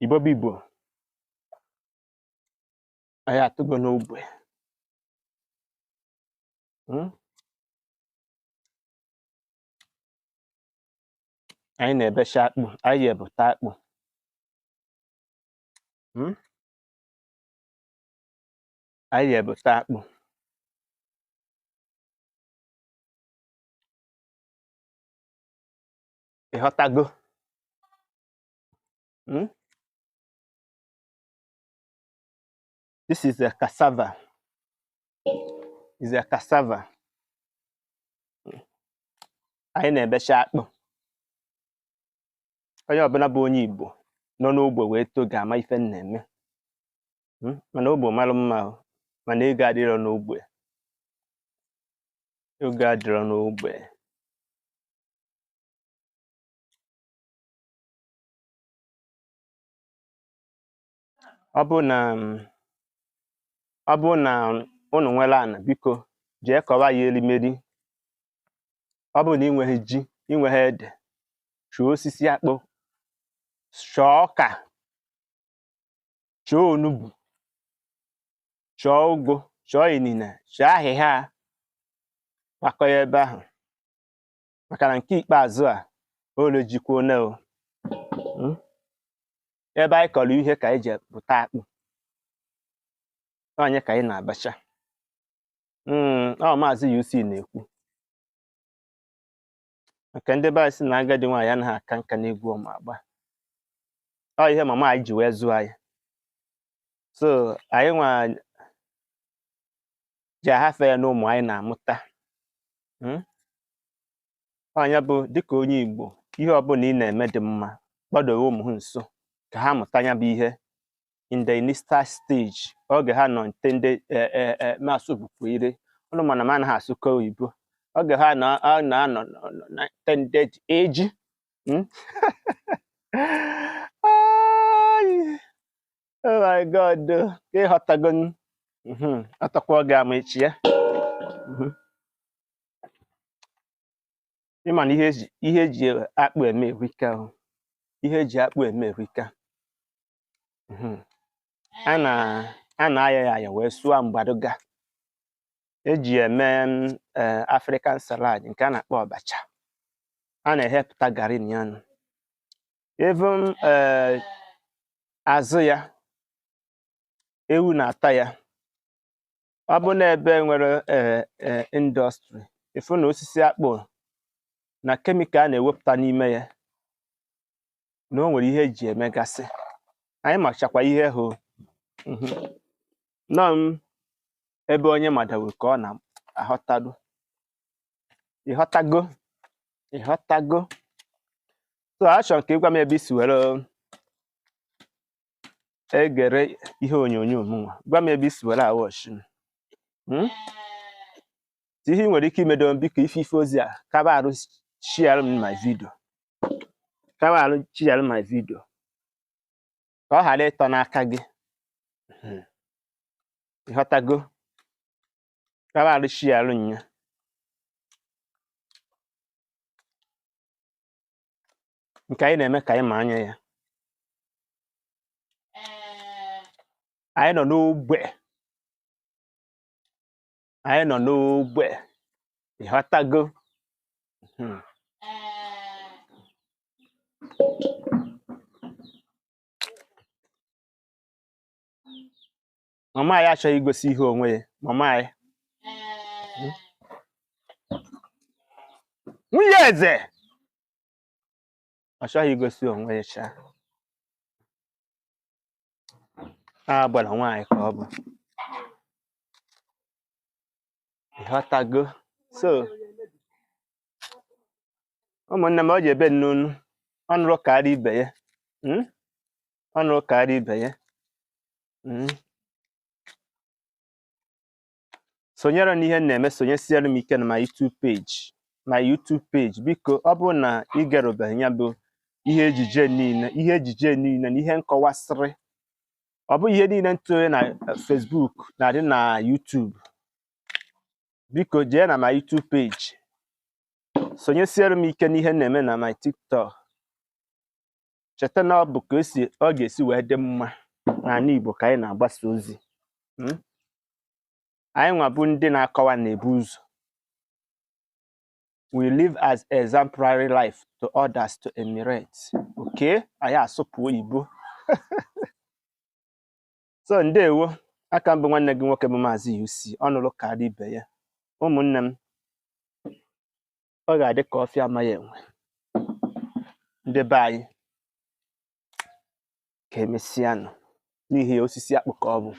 Igbo bụ Igbo, anyị atụgo n'ogbe. Anyị na-ebecha akpụ, anyị ga-ebute akpụ. Anyị ga-ebute akpụ. Ịghọtago? This is a cassava. Is a cassava. Anyị na-ebecha akpụ. Onye ọbụla bụ onye Igbo nọ n'ogbe wee too ga-ama ife m na-eme. Mana ogbe mara mma, mana ego adịrọ n'ogbe. Ego adịrọ n'ogbe. Ọ bụ na unu nwere ana, biko jee kọwa ya elimeri. Ọ bụ na ị nweghị ji, ị nweghị ede, chọọ osisi akpụ, chọọ ọka, chọọ onugbu, chọọ ụgụ, chọọ inine, chọọ ahịhịa, gbakọ ya ebe ahụ. Maka na nke ikpeazụ a ole jikwa one o. Ebe anyị kọrọ ihe ka anyị ji pụta akpụ. Onye ka anyị na-abacha. Ọ Maazị UC na-ekwu. Maka ndị be anyị sị na agadi nwaanyị anaghị aka nka n'egwu ọma agba. Ọ ihe mama anyị ji wee zụọ anyị. So anyị nwa ji ahafe ya n'ụmụ anyị na-amụta. Onye bụ dịka onye Igbo, ihe ọbụla ị na-eme dị mma, gbadowe ụmụ ha nso ka ha mụta ya bụ ihe in the initial stage. Oge ha nọ ntende na-asụ bụkwa ire, ọnụ mana m anaghị asụkọ oyibo. Oge ha na-anọ na intended age. Oh my God, ka ịghọtago. Ọtọkwa oge ama echi ya. Ịma na ihe eji akpụ eme erika. Ihe eji akpụ eme erika. A na-aya ya aya wee sụọ mgbaduga. Eji eme African salad nke a na-akpọ ọbacha. A na-ehepụta garị na ya. Even azụ ya, ewu na-ata ya. Ọ bụ na ebe nwere indọstrị, efu na osisi akpụ na kemikal a na-ewepụta n'ime ya, na o nwere ihe eji emegasị. Anyị machakwa ihe hụ. Nọ ebe onye madawe ka ọ na-aghọtago. Ịghọtago? Ịghọtago? So achọrọ ka ịgwa m ebe isi were egere ihe onyonyo m nwa. Gwa m ebe isi were awọchi. Ihe ị nwere ike imedo biko ife ozi a kaba arụ share my video. Kaba arụ share my video. Ka ọ ghara ịtọ n'aka gị. Ịghọtago? Kaba arụ share nya. Nke anyị na-eme ka anyị ma anya ya. Anyị nọ n'ogbe. Anyị nọ n'ogbe. Ịghọtago? Mama anyị achọghị igosi ihe onwe ya. Mama anyị. Nwunye eze. Ọ chọghị igosi onwe ya cha. A gbara nwaanyị ka ọ bụ. Ịghọtago? So ụmụnne m, ọ ji ebe nnunu ọnụrụ karịa ibe ya. Ọnụrụ karịa ibe ya. Sonyere n'ihe na-eme, sonyesiere m ike na my YouTube page. Biko ọ bụrụ na ị gerubeghị ya bụ ihe ejije niile na ihe nkọwasịrị. Ọ bụ ihe niile ntụnye na Facebook na-adị na YouTube. Biko jee na my YouTube page. Sonyesiere m ike n'ihe na-eme na my TikTok. cheta na ọ bụ ka ọ ga-esi wee dị mma n'ala Igbo ka anyị na-agbasa ozi. Anyị nwa bụ ndị na-akọwa na-ebu ụzọ. We live as exemplary life to others to emulate. Okay? Anyị asụpụ oyibo. So ndewo, aka mbụ nwanne gị nwoke bụ Maazị UC, ọnụrụ karịa ibe ya. Ụmụnne m, ọ ga-adị ka ọfịa amaghị enwe. Ndị be anyị ka emesịanụ n'ihi osisi akpụ ka ọ bụ.